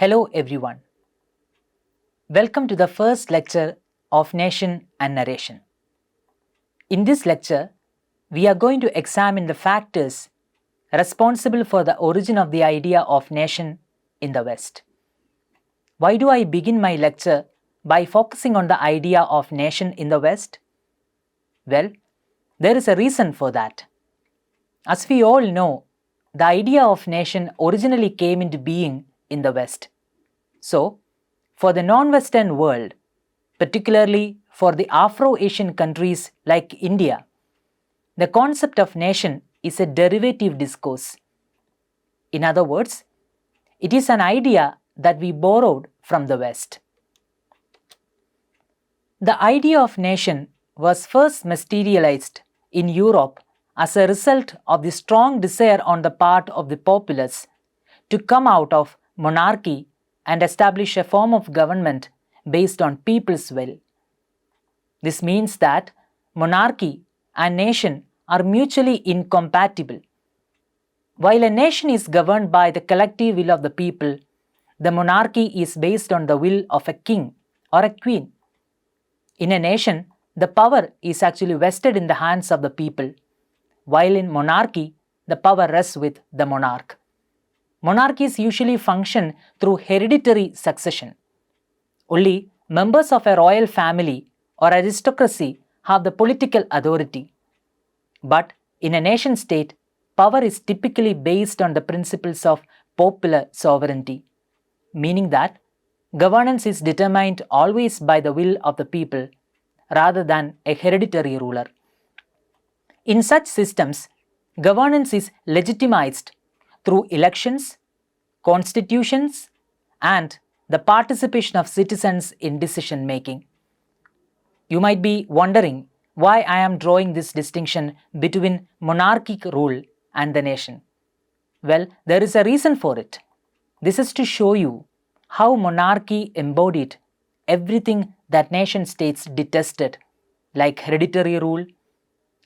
Hello everyone. Welcome to the first lecture of Nation and Narration. In this lecture, we are going to examine the factors responsible for the origin of the idea of nation in the West. Why do I begin my lecture by focusing on the idea of nation in the West? Well, there is a reason for that. As we all know, the idea of nation originally came into being in the West. So, for the non-Western world, particularly for the Afro-Asian countries like India, the concept of nation is a derivative discourse. In other words, it is an idea that we borrowed from the West. The idea of nation was first materialized in Europe as a result of the strong desire on the part of the populace to come out of monarchy and establish a form of government based on people's will. This means that monarchy and nation are mutually incompatible. While a nation is governed by the collective will of the people, the monarchy is based on the will of a king or a queen. In a nation, the power is actually vested in the hands of the people, while in monarchy, the power rests with the monarch. Monarchies usually function through hereditary succession. Only members of a royal family or aristocracy have the political authority. But in a nation state, power is typically based on the principles of popular sovereignty, meaning that governance is determined always by the will of the people rather than a hereditary ruler. In such systems, governance is legitimized through elections, constitutions, and the participation of citizens in decision making. You might be wondering why I am drawing this distinction between monarchic rule and the nation. Well, there is a reason for it. This is to show you how monarchy embodied everything that nation states detested, like hereditary rule,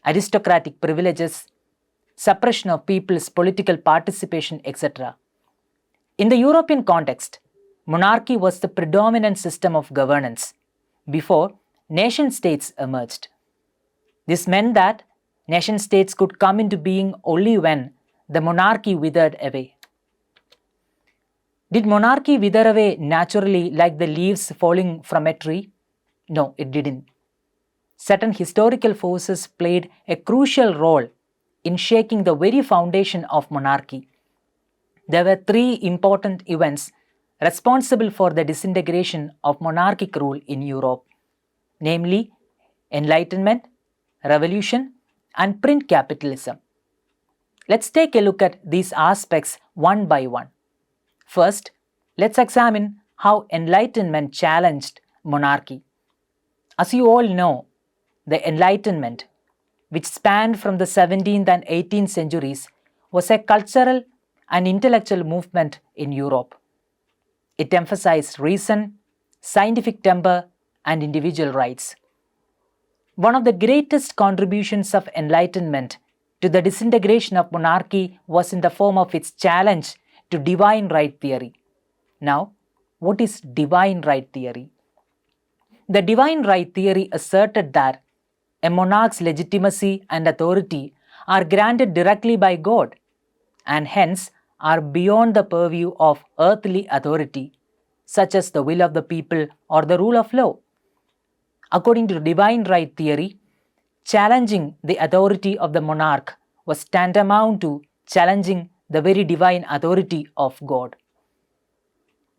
aristocratic privileges, suppression of people's political participation, etc. In the European context, monarchy was the predominant system of governance before nation-states emerged. This meant that nation-states could come into being only when the monarchy withered away. Did monarchy wither away naturally like the leaves falling from a tree? No, it didn't. Certain historical forces played a crucial role in shaking the very foundation of monarchy. There were three important events responsible for the disintegration of monarchic rule in Europe, namely Enlightenment, Revolution, and print capitalism. Let's take a look at these aspects one by one. First, let's examine how Enlightenment challenged monarchy. As you all know, the Enlightenment, which spanned from the 17th and 18th centuries, was a cultural and intellectual movement in Europe. It emphasized reason, scientific temper, and individual rights. One of the greatest contributions of Enlightenment to the disintegration of monarchy was in the form of its challenge to divine right theory. Now, what is divine right theory? The divine right theory asserted that a monarch's legitimacy and authority are granted directly by God and hence are beyond the purview of earthly authority, such as the will of the people or the rule of law. According to divine right theory, challenging the authority of the monarch was tantamount to challenging the very divine authority of God.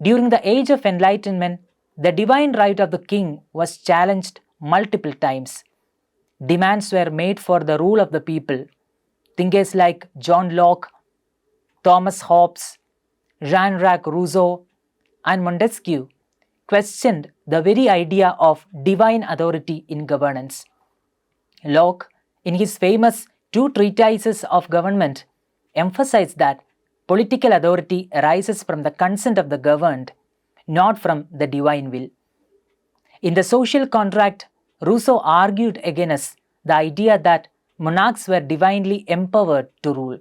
During the age of enlightenment, the divine right of the king was challenged multiple times. Demands were made for the rule of the people. Thinkers like John Locke, Thomas Hobbes, Jean-Jacques Rousseau, and Montesquieu questioned the very idea of divine authority in governance. Locke, in his famous Two Treatises of Government, emphasized that political authority arises from the consent of the governed, not from the divine will. In the Social Contract, Rousseau argued against the idea that monarchs were divinely empowered to rule.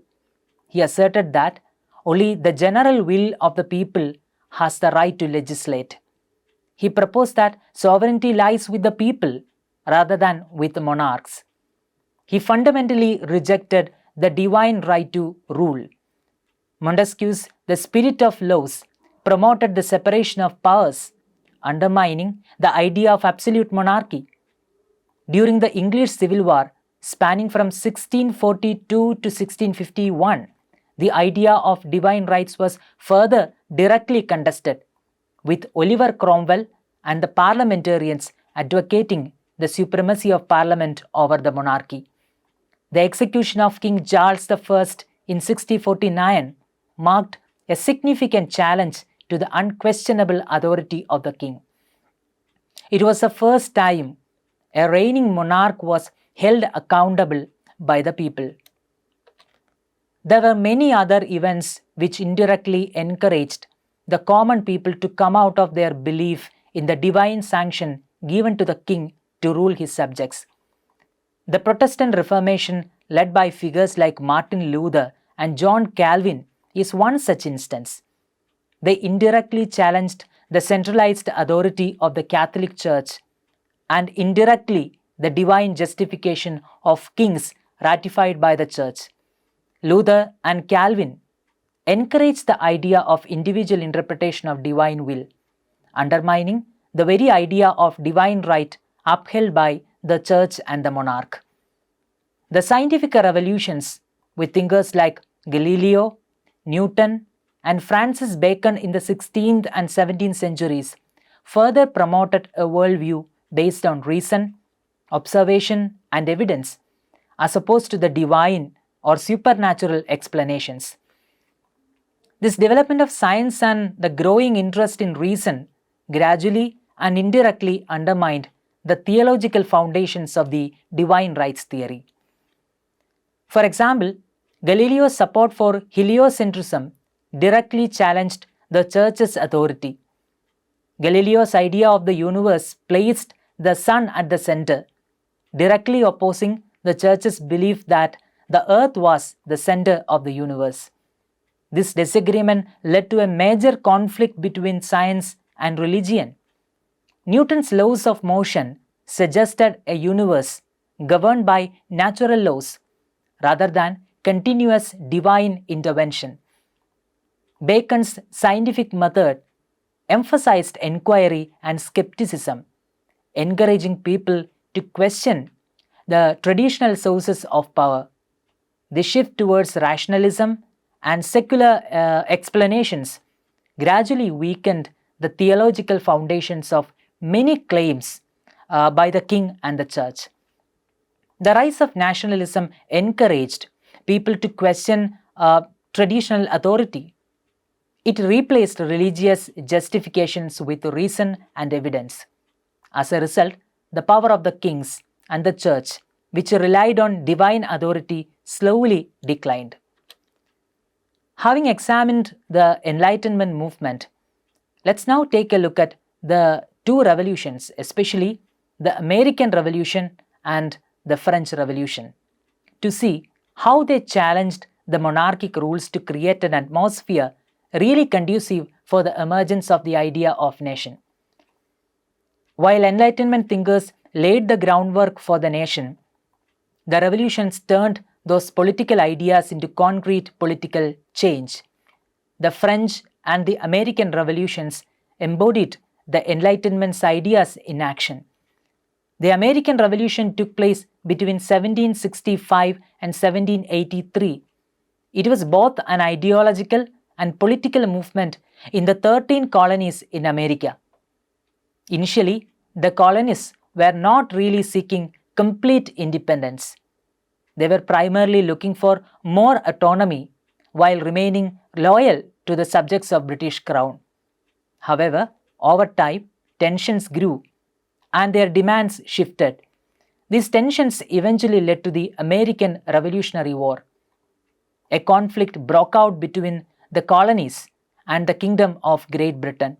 He asserted that only the general will of the people has the right to legislate. He proposed that sovereignty lies with the people rather than with monarchs. He fundamentally rejected the divine right to rule. Montesquieu's The Spirit of Laws promoted the separation of powers, undermining the idea of absolute monarchy. During the English Civil War, spanning from 1642 to 1651, the idea of divine rights was further directly contested, with Oliver Cromwell and the parliamentarians advocating the supremacy of Parliament over the monarchy. The execution of King Charles I in 1649 marked a significant challenge to the unquestionable authority of the king. It was the first time a reigning monarch was held accountable by the people. There were many other events which indirectly encouraged the common people to come out of their belief in the divine sanction given to the king to rule his subjects. The Protestant Reformation, led by figures like Martin Luther and John Calvin, is one such instance. They indirectly challenged the centralized authority of the Catholic Church and indirectly the divine justification of kings ratified by the Church. Luther and Calvin encouraged the idea of individual interpretation of divine will, undermining the very idea of divine right upheld by the Church and the monarch. The scientific revolutions, with thinkers like Galileo, Newton, and Francis Bacon in the 16th and 17th centuries, further promoted a worldview based on reason, observation, and evidence, as opposed to the divine or supernatural explanations. This development of science and the growing interest in reason gradually and indirectly undermined the theological foundations of the divine rights theory. For example, Galileo's support for heliocentrism directly challenged the Church's authority. Galileo's idea of the universe placed the sun at the center, directly opposing the Church's belief that the earth was the center of the universe. This disagreement led to a major conflict between science and religion. Newton's laws of motion suggested a universe governed by natural laws rather than continuous divine intervention. Bacon's scientific method emphasized inquiry and skepticism, encouraging people to question the traditional sources of power. The shift towards rationalism and secular explanations gradually weakened the theological foundations of many claims by the king and the church. The rise of nationalism encouraged people to question traditional authority. It replaced religious justifications with reason and evidence. As a result, the power of the kings and the church, which relied on divine authority, slowly declined. Having examined the Enlightenment movement, let's now take a look at the two revolutions, especially the American Revolution and the French Revolution, to see how they challenged the monarchic rules to create an atmosphere really conducive for the emergence of the idea of nation. While Enlightenment thinkers laid the groundwork for the nation, the revolutions turned those political ideas into concrete political change. The French and the American revolutions embodied the Enlightenment's ideas in action. The American Revolution took place between 1765 and 1783. It was both an ideological and political movement in the 13 colonies in America. Initially, the colonists were not really seeking complete independence. They were primarily looking for more autonomy while remaining loyal to the subjects of British Crown. However, over time, tensions grew and their demands shifted. These tensions eventually led to the American Revolutionary War. A conflict broke out between the colonies and the Kingdom of Great Britain.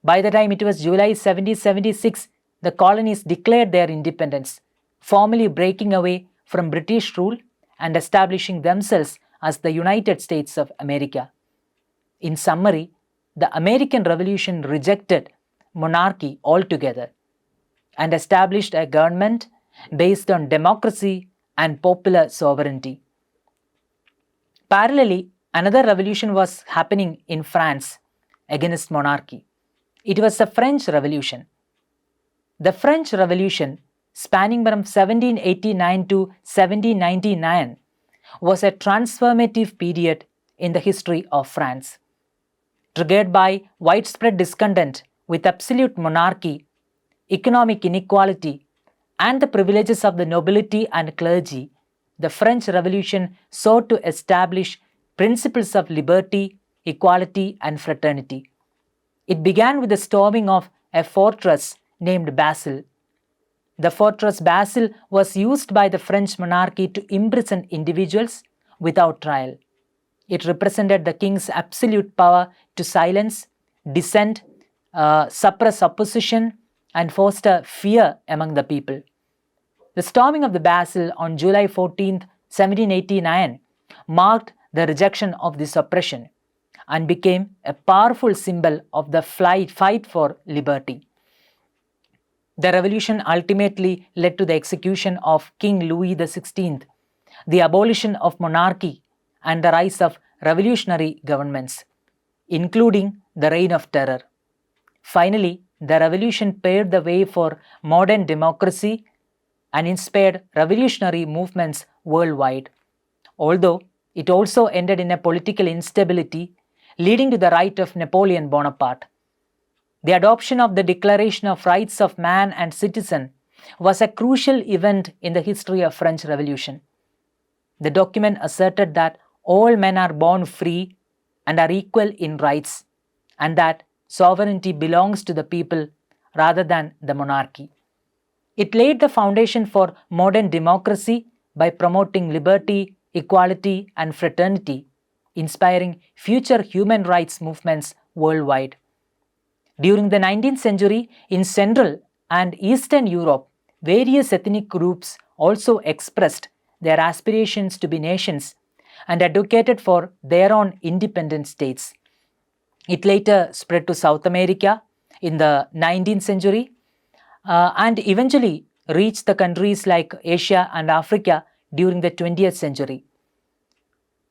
By the time it was July 1776, the colonies declared their independence, formally breaking away from British rule and establishing themselves as the United States of America. In summary, the American Revolution rejected monarchy altogether and established a government based on democracy and popular sovereignty. Parallelly, another revolution was happening in France against monarchy. It was the French Revolution. The French Revolution, spanning from 1789 to 1799, was a transformative period in the history of France. Triggered by widespread discontent with absolute monarchy, economic inequality, and the privileges of the nobility and clergy, the French Revolution sought to establish principles of liberty, equality, and fraternity. It began with the storming of a fortress named Basel. The fortress Basel was used by the French monarchy to imprison individuals without trial. It represented the king's absolute power to silence dissent, suppress opposition, and foster fear among the people. The storming of the Basel on July 14, 1789, marked the rejection of this oppression and became a powerful symbol of the fight for liberty. The revolution ultimately led to the execution of King Louis XVI, the abolition of monarchy, and the rise of revolutionary governments, including the Reign of Terror. Finally, the revolution paved the way for modern democracy and inspired revolutionary movements worldwide, although it also ended in a political instability, leading to the rise of Napoleon Bonaparte. The adoption of the Declaration of Rights of Man and Citizen was a crucial event in the history of French Revolution. The document asserted that all men are born free and are equal in rights, and that sovereignty belongs to the people rather than the monarchy. It laid the foundation for modern democracy by promoting liberty, equality, and fraternity, inspiring future human rights movements worldwide. During the 19th century, in Central and Eastern Europe, various ethnic groups also expressed their aspirations to be nations and advocated for their own independent states. It later spread to South America in the 19th century and eventually reached the countries like Asia and Africa during the 20th century.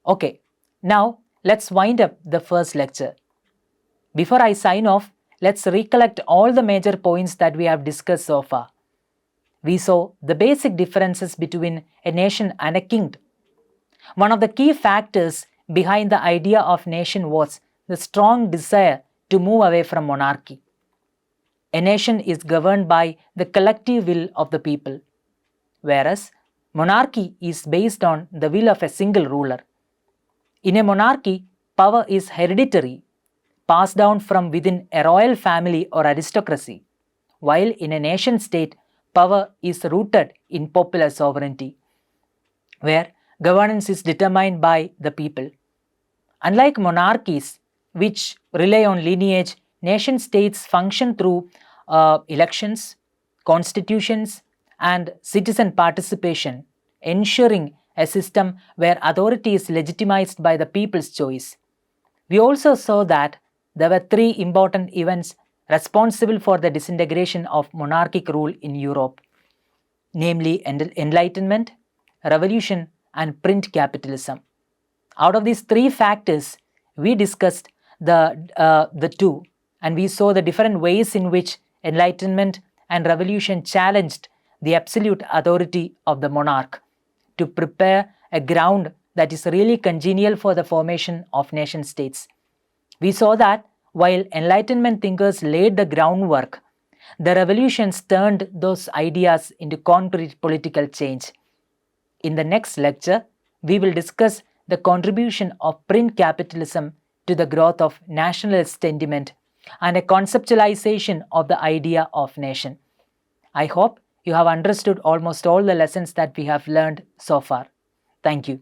Okay, now let's wind up the first lecture. Before I sign off, let's recollect all the major points that we have discussed so far. We saw the basic differences between a nation and a kingdom. One of the key factors behind the idea of nation was the strong desire to move away from monarchy. A nation is governed by the collective will of the people, whereas monarchy is based on the will of a single ruler. In a monarchy, power is hereditary, passed down from within a royal family or aristocracy, while in a nation-state, power is rooted in popular sovereignty, where governance is determined by the people. Unlike monarchies, which rely on lineage, nation-states function through elections, constitutions, and citizen participation, ensuring a system where authority is legitimized by the people's choice. We also saw that there were three important events responsible for the disintegration of monarchic rule in Europe, namely Enlightenment, Revolution, and print capitalism. Out of these three factors, we discussed the two, and we saw the different ways in which Enlightenment and Revolution challenged the absolute authority of the monarch to prepare a ground that is really congenial for the formation of nation states. We saw that while Enlightenment thinkers laid the groundwork, the revolutions turned those ideas into concrete political change. In the next lecture, we will discuss the contribution of print capitalism to the growth of nationalist sentiment and a conceptualization of the idea of nation. I hope you have understood almost all the lessons that we have learned so far. Thank you.